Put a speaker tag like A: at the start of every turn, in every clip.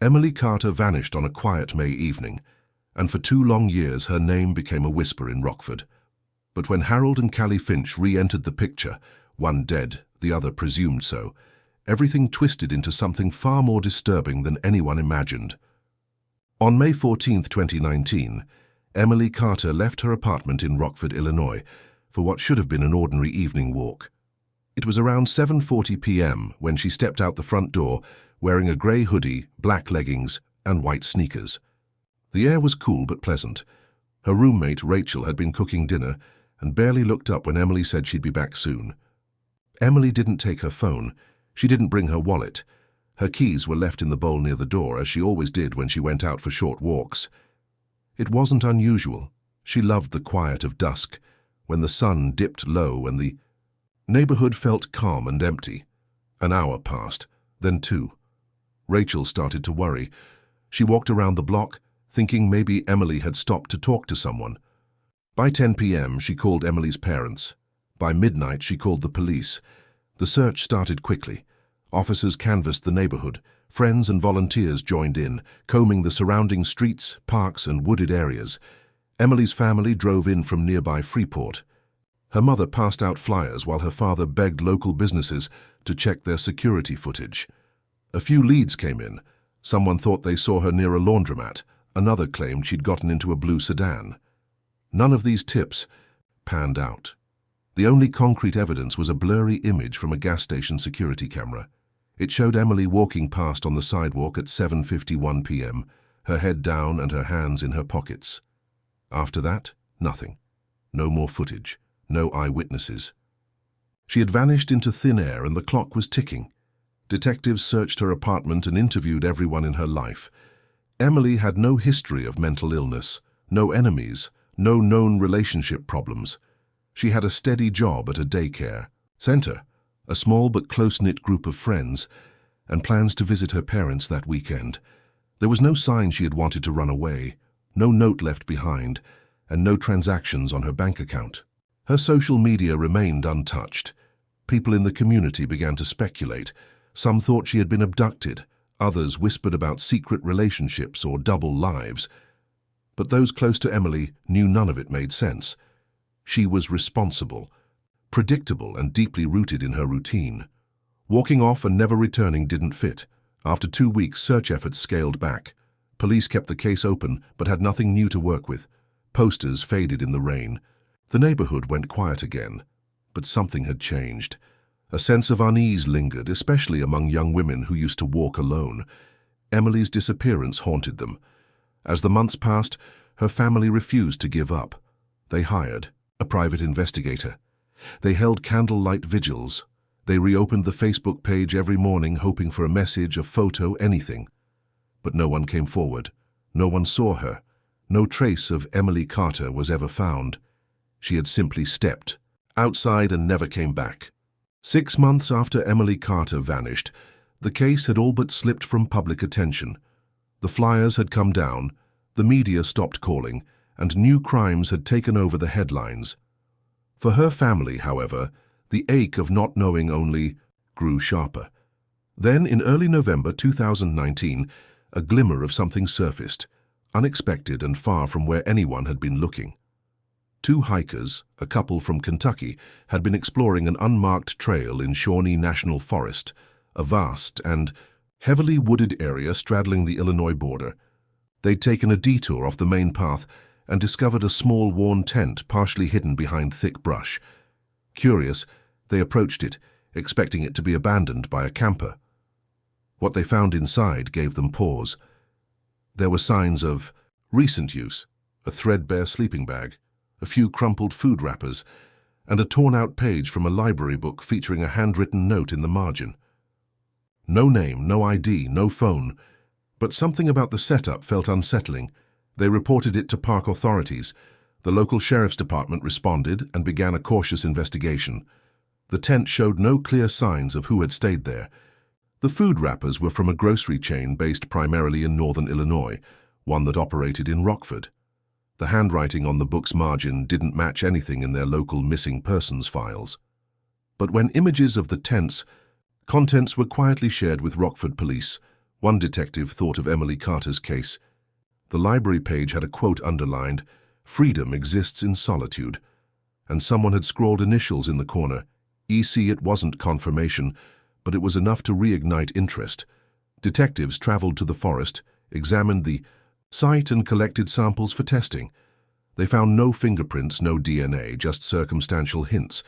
A: Emily Carter vanished on a quiet May evening, and for 2 long years her name became a whisper in Rockford. But when Harold and Callie Finch re-entered the picture, one dead, the other presumed so, everything twisted into something far more disturbing than anyone imagined. On May 14, 2019, Emily Carter left her apartment in Rockford, Illinois, for what should have been an ordinary evening walk. It was around 7:40 p.m. when she stepped out the front door, wearing a grey hoodie, black leggings, and white sneakers. The air was cool but pleasant. Her roommate, Rachel, had been cooking dinner and barely looked up when Emily said she'd be back soon. Emily didn't take her phone. She didn't bring her wallet. Her keys were left in the bowl near the door, as she always did when she went out for short walks. It wasn't unusual. She loved the quiet of dusk, when the sun dipped low and the neighborhood felt calm and empty. An hour passed, then 2. Rachel started to worry. She walked around the block, thinking maybe Emily had stopped to talk to someone. By 10 p.m., she called Emily's parents. By midnight, she called the police. The search started quickly. Officers canvassed the neighborhood. Friends and volunteers joined in, combing the surrounding streets, parks, and wooded areas. Emily's family drove in from nearby Freeport. Her mother passed out flyers while her father begged local businesses to check their security footage. A few leads came in. Someone thought they saw her near a laundromat. Another claimed she'd gotten into a blue sedan. None of these tips panned out. The only concrete evidence was a blurry image from a gas station security camera. It showed Emily walking past on the sidewalk at 7:51 p.m., her head down and her hands in her pockets. After that, nothing. No more footage. No eyewitnesses. She had vanished into thin air and the clock was ticking. Detectives searched her apartment and interviewed everyone in her life. Emily had no history of mental illness, no enemies, no known relationship problems. She had a steady job at a daycare center, a small but close-knit group of friends, and plans to visit her parents that weekend. There was no sign she had wanted to run away, no note left behind, and no transactions on her bank account. Her social media remained untouched. People in the community began to speculate. Some thought she had been abducted. Others whispered about secret relationships or double lives. But those close to Emily knew none of it made sense. She was responsible, predictable, and deeply rooted in her routine. Walking off and never returning didn't fit. After 2 weeks, search efforts scaled back. Police kept the case open but had nothing new to work with. Posters faded in the rain. The neighborhood went quiet again, but something had changed. A sense of unease lingered, especially among young women who used to walk alone. Emily's disappearance haunted them. As the months passed, her family refused to give up. They hired a private investigator. They held candlelight vigils. They reopened the Facebook page every morning, hoping for a message, a photo, anything. But no one came forward. No one saw her. No trace of Emily Carter was ever found. She had simply stepped outside and never came back. 6 months after Emily Carter vanished, the case had all but slipped from public attention. The flyers had come down, the media stopped calling, and new crimes had taken over the headlines. For her family, however, the ache of not knowing only grew sharper. Then, in early November 2019, a glimmer of something surfaced, unexpected and far from where anyone had been looking. 2 hikers, a couple from Kentucky, had been exploring an unmarked trail in Shawnee National Forest, a vast and heavily wooded area straddling the Illinois border. They'd taken a detour off the main path and discovered a small worn tent partially hidden behind thick brush. Curious, they approached it, expecting it to be abandoned by a camper. What they found inside gave them pause. There were signs of recent use, a threadbare sleeping bag, a few crumpled food wrappers, and a torn-out page from a library book featuring a handwritten note in the margin. No name, no ID, no phone, but something about the setup felt unsettling. They reported it to park authorities. The local sheriff's department responded and began a cautious investigation. The tent showed no clear signs of who had stayed there. The food wrappers were from a grocery chain based primarily in northern Illinois, one that operated in Rockford. The handwriting on the book's margin didn't match anything in their local missing persons files. But when images of the tent's contents were quietly shared with Rockford police, One detective thought of Emily Carter's case. The library page had a quote underlined, "Freedom exists in solitude," and someone had scrawled initials in the corner. EC. It wasn't confirmation, but it was enough to reignite interest. Detectives traveled to the forest, examined the site and collected samples for testing. They found no fingerprints, no DNA, just circumstantial hints.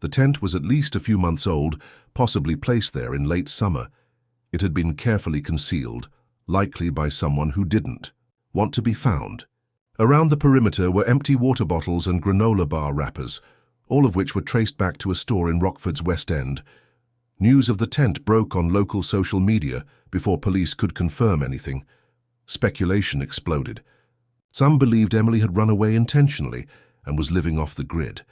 A: The tent was at least a few months old, possibly placed there in late summer. It had been carefully concealed, likely by someone who didn't want to be found. Around the perimeter were empty water bottles and granola bar wrappers, all of which were traced back to a store in Rockford's West End. News of the tent broke on local social media before police could confirm anything. Speculation exploded. Some believed Emily had run away intentionally and was living off the grid.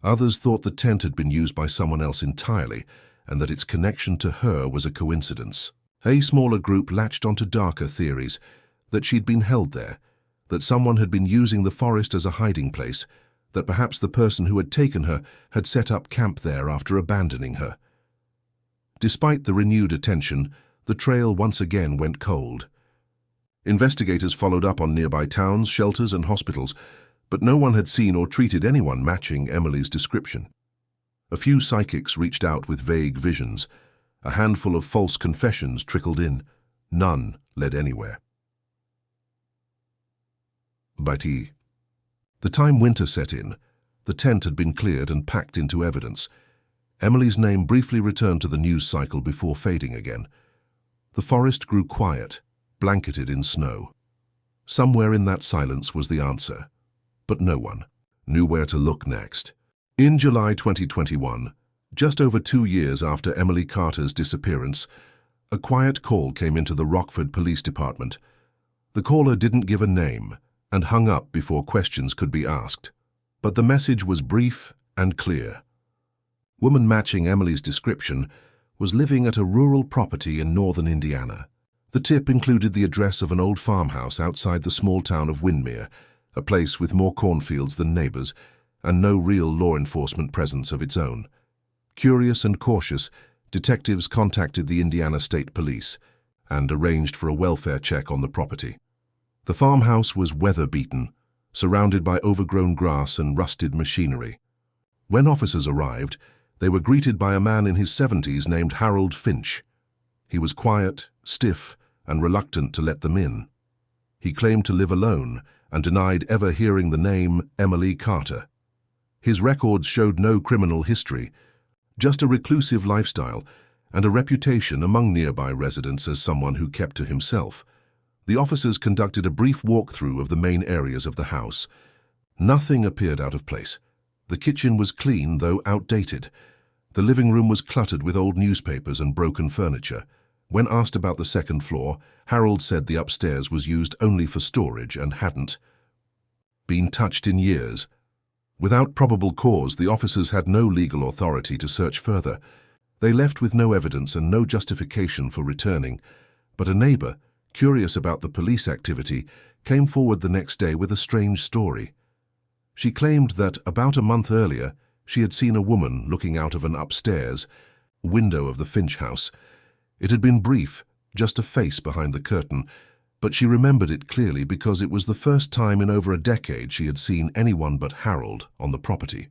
A: Others thought the tent had been used by someone else entirely and that its connection to her was a coincidence. A smaller group latched onto darker theories, that she'd been held there, that someone had been using the forest as a hiding place, that perhaps the person who had taken her had set up camp there after abandoning her. Despite the renewed attention, the trail once again went cold. Investigators followed up on nearby towns, shelters, and hospitals, but no one had seen or treated anyone matching Emily's description. A few psychics reached out with vague visions. A handful of false confessions trickled in. None led anywhere. By tea. The time winter set in, the tent had been cleared and packed into evidence. Emily's name briefly returned to the news cycle before fading again. The forest grew quiet, blanketed in snow. Somewhere in that silence was the answer, but no one knew where to look next. In July 2021, just over 2 years after Emily Carter's disappearance, a quiet call came into the Rockford Police Department. The caller didn't give a name and hung up before questions could be asked, but the message was brief and clear. Woman matching Emily's description was living at a rural property in northern Indiana. The tip included the address of an old farmhouse outside the small town of Windermere, a place with more cornfields than neighbors and no real law enforcement presence of its own. Curious and cautious, detectives contacted the Indiana State Police and arranged for a welfare check on the property. The farmhouse was weather-beaten, surrounded by overgrown grass and rusted machinery. When officers arrived, they were greeted by a man in his 70s named Harold Finch. He was quiet, stiff, and reluctant to let them in. He claimed to live alone and denied ever hearing the name Emily Carter. His records showed no criminal history, just a reclusive lifestyle and a reputation among nearby residents as someone who kept to himself. The officers conducted a brief walkthrough of the main areas of the house. Nothing appeared out of place. The kitchen was clean, though outdated. The living room was cluttered with old newspapers and broken furniture. When asked about the second floor, Harold said the upstairs was used only for storage and hadn't been touched in years. Without probable cause, the officers had no legal authority to search further. They left with no evidence and no justification for returning, but a neighbor, curious about the police activity, came forward the next day with a strange story. She claimed that about a month earlier, she had seen a woman looking out of an upstairs window of the Finch house. It had been brief, just a face behind the curtain, but she remembered it clearly because it was the first time in over a decade she had seen anyone but Harold on the property.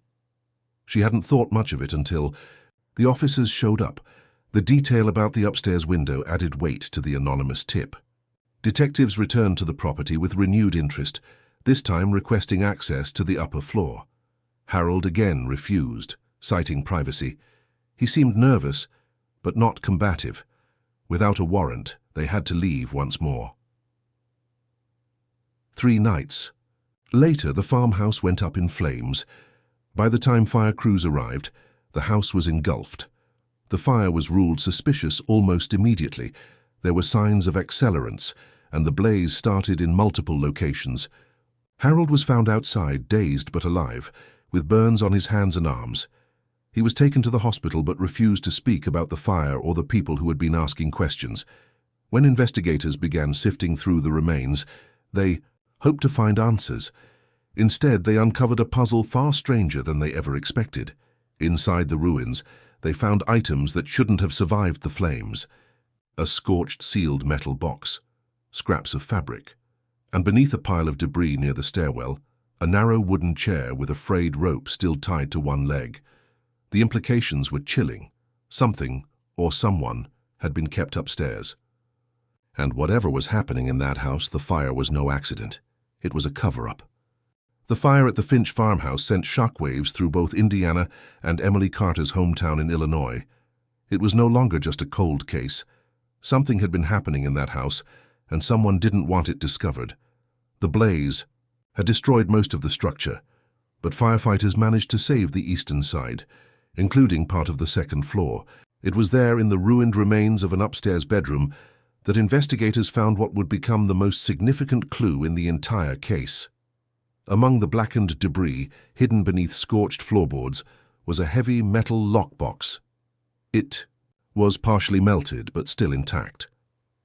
A: She hadn't thought much of it until the officers showed up. The detail about the upstairs window added weight to the anonymous tip. Detectives returned to the property with renewed interest, this time requesting access to the upper floor. Harold again refused, citing privacy. He seemed nervous, but not combative. Without a warrant, they had to leave once more. 3 nights. Later, the farmhouse went up in flames. By the time fire crews arrived, the house was engulfed. The fire was ruled suspicious almost immediately. There were signs of accelerants, and the blaze started in multiple locations. Harold was found outside, dazed but alive, with burns on his hands and arms. He was taken to the hospital but refused to speak about the fire or the people who had been asking questions. When investigators began sifting through the remains, they hoped to find answers. Instead, they uncovered a puzzle far stranger than they ever expected. Inside the ruins, they found items that shouldn't have survived the flames. a scorched sealed metal box, scraps of fabric, and beneath a pile of debris near the stairwell, a narrow wooden chair with a frayed rope still tied to one leg. The implications were chilling. Something, or someone, had been kept upstairs. And whatever was happening in that house, the fire was no accident. It was a cover-up. The fire at the Finch farmhouse sent shockwaves through both Indiana and Emily Carter's hometown in Illinois. It was no longer just a cold case. Something had been happening in that house, and someone didn't want it discovered. The blaze had destroyed most of the structure, but firefighters managed to save the eastern side, including part of the second floor. It was there, in the ruined remains of an upstairs bedroom, that investigators found what would become the most significant clue in the entire case. Among the blackened debris, hidden beneath scorched floorboards, was a heavy metal lockbox. It was partially melted, but still intact.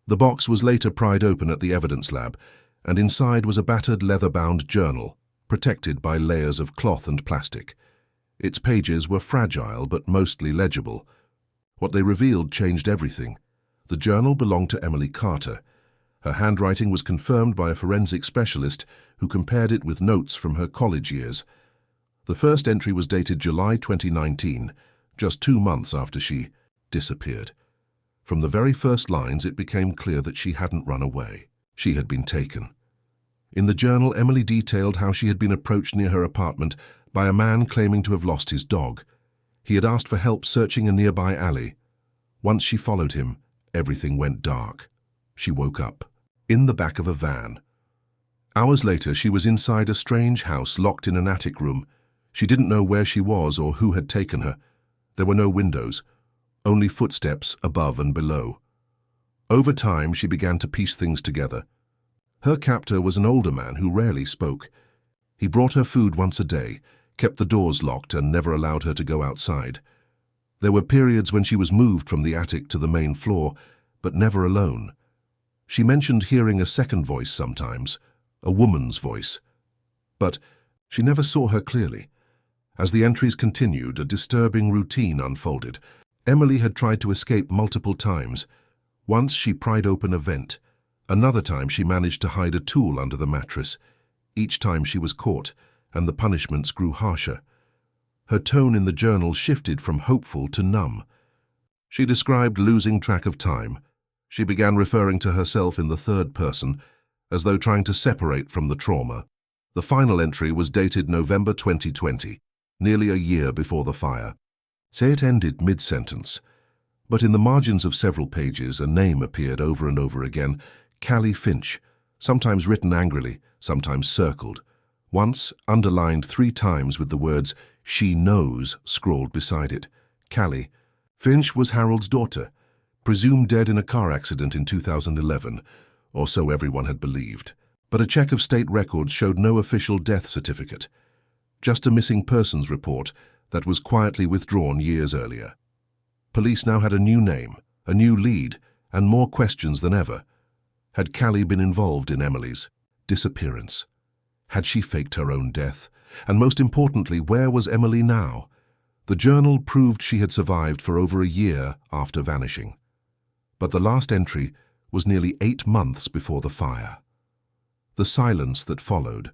A: The box was later pried open at the evidence lab, and inside was a battered leather-bound journal, protected by layers of cloth and plastic. Its pages were fragile but mostly legible. What they revealed changed everything. The journal belonged to Emily Carter. Her handwriting was confirmed by a forensic specialist who compared it with notes from her college years. The first entry was dated July 2019, just 2 months after she disappeared. From the very first lines, it became clear that she hadn't run away. She had been taken. In the journal, Emily detailed how she had been approached near her apartment by a man claiming to have lost his dog. He had asked for help searching a nearby alley. Once she followed him, everything went dark. She woke up in the back of a van. Hours later, she was inside a strange house locked in an attic room. She didn't know where she was or who had taken her. There were no windows, only footsteps above and below. Over time, she began to piece things together. Her captor was an older man who rarely spoke. He brought her food once a day, kept the doors locked, and never allowed her to go outside. There were periods when she was moved from the attic to the main floor, but never alone. She mentioned hearing a second voice sometimes, a woman's voice. But she never saw her clearly. As the entries continued, a disturbing routine unfolded. Emily had tried to escape multiple times. Once she pried open a vent. Another time she managed to hide a tool under the mattress. Each time she was caught, and the punishments grew harsher. Her tone in the journal shifted from hopeful to numb. She described losing track of time. She began referring to herself in the third person, as though trying to separate from the trauma. The final entry was dated November 2020, nearly a year before the fire. Say it ended mid-sentence, but in the margins of several pages a name appeared over and over again, Callie Finch, sometimes written angrily, sometimes circled, once underlined 3 times with the words "She knows" scrawled beside it. Callie Finch was Harold's daughter, presumed dead in a car accident in 2011, or so everyone had believed. But a check of state records showed no official death certificate, just a missing persons report that was quietly withdrawn years earlier. Police now had a new name, a new lead, and more questions than ever. Had Callie been involved in Emily's disappearance? Had she faked her own death? And most importantly, where was Emily now? The journal proved she had survived for over a year after vanishing. But the last entry was nearly 8 months before the fire. The silence that followed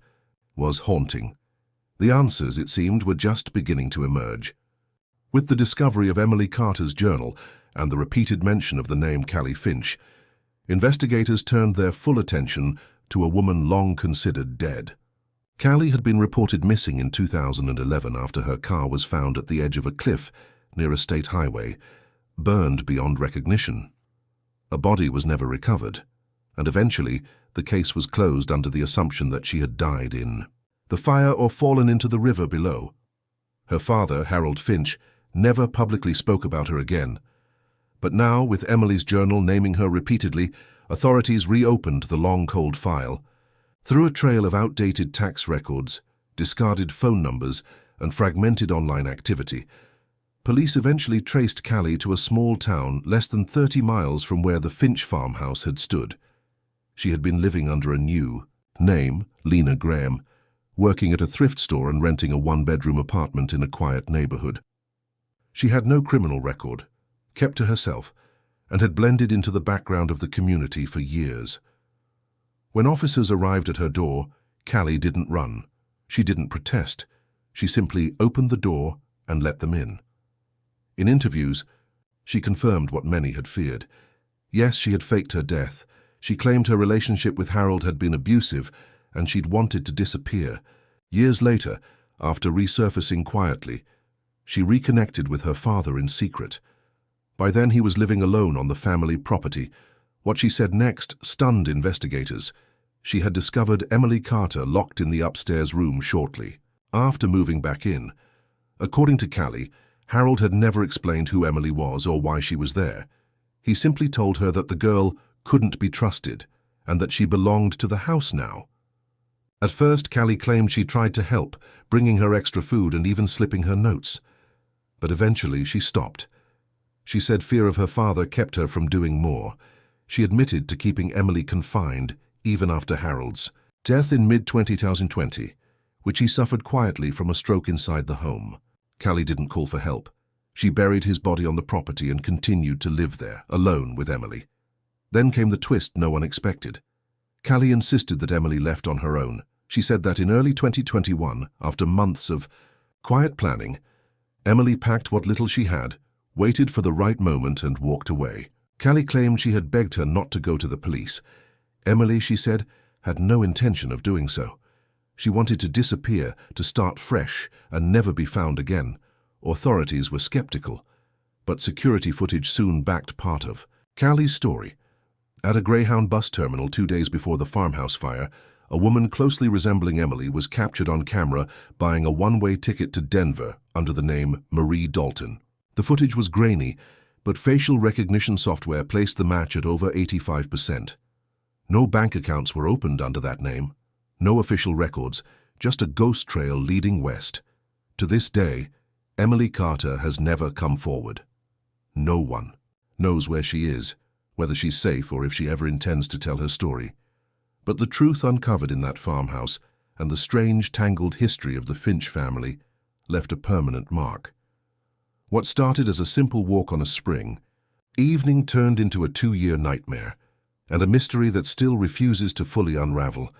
A: was haunting. The answers, it seemed, were just beginning to emerge. With the discovery of Emily Carter's journal and the repeated mention of the name Callie Finch, investigators turned their full attention to a woman long considered dead. Callie had been reported missing in 2011 after her car was found at the edge of a cliff near a state highway, burned beyond recognition. A body was never recovered, and eventually the case was closed under the assumption that she had died in the fire or fallen into the river below. Her father, Harold Finch, never publicly spoke about her again. But now, with Emily's journal naming her repeatedly, authorities reopened the long cold file. Through a trail of outdated tax records, discarded phone numbers, and fragmented online activity, police eventually traced Callie to a small town less than 30 miles from where the Finch farmhouse had stood. She had been living under a new name, Lena Graham, working at a thrift store and renting a 1-bedroom apartment in a quiet neighborhood. She had no criminal record, kept to herself, and had blended into the background of the community for years. When officers arrived at her door, Callie didn't run. She didn't protest. She simply opened the door and let them in. In interviews, she confirmed what many had feared. Yes, she had faked her death. She claimed her relationship with Harold had been abusive, and she'd wanted to disappear. Years later, after resurfacing quietly, she reconnected with her father in secret. By then he was living alone on the family property. What she said next stunned investigators. She had discovered Emily Carter locked in the upstairs room shortly after moving back in. According to Callie, Harold had never explained who Emily was or why she was there. He simply told her that the girl couldn't be trusted and that she belonged to the house now. At first, Callie claimed she tried to help, bringing her extra food and even slipping her notes. But eventually she stopped. She said fear of her father kept her from doing more. She admitted to keeping Emily confined, even after Harold's death in mid-2020, which he suffered quietly from a stroke inside the home. Callie didn't call for help. She buried his body on the property and continued to live there, alone with Emily. Then came the twist no one expected. Callie insisted that Emily left on her own. She said that in early 2021, after months of quiet planning, Emily packed what little she had, waited for the right moment and walked away. Callie claimed she had begged her not to go to the police. Emily, she said, had no intention of doing so. She wanted to disappear, to start fresh, and never be found again. Authorities were skeptical, but security footage soon backed part of Callie's story. At a Greyhound bus terminal 2 days before the farmhouse fire, a woman closely resembling Emily was captured on camera buying a one-way ticket to Denver under the name Marie Dalton. The footage was grainy, but facial recognition software placed the match at over 85%. No bank accounts were opened under that name. No official records, just a ghost trail leading west. To this day, Emily Carter has never come forward. No one knows where she is, whether she's safe or if she ever intends to tell her story. But the truth uncovered in that farmhouse and the strange, tangled history of the Finch family left a permanent mark. What started as a simple walk on a spring evening turned into a 2-year nightmare, and a mystery that still refuses to fully unravel.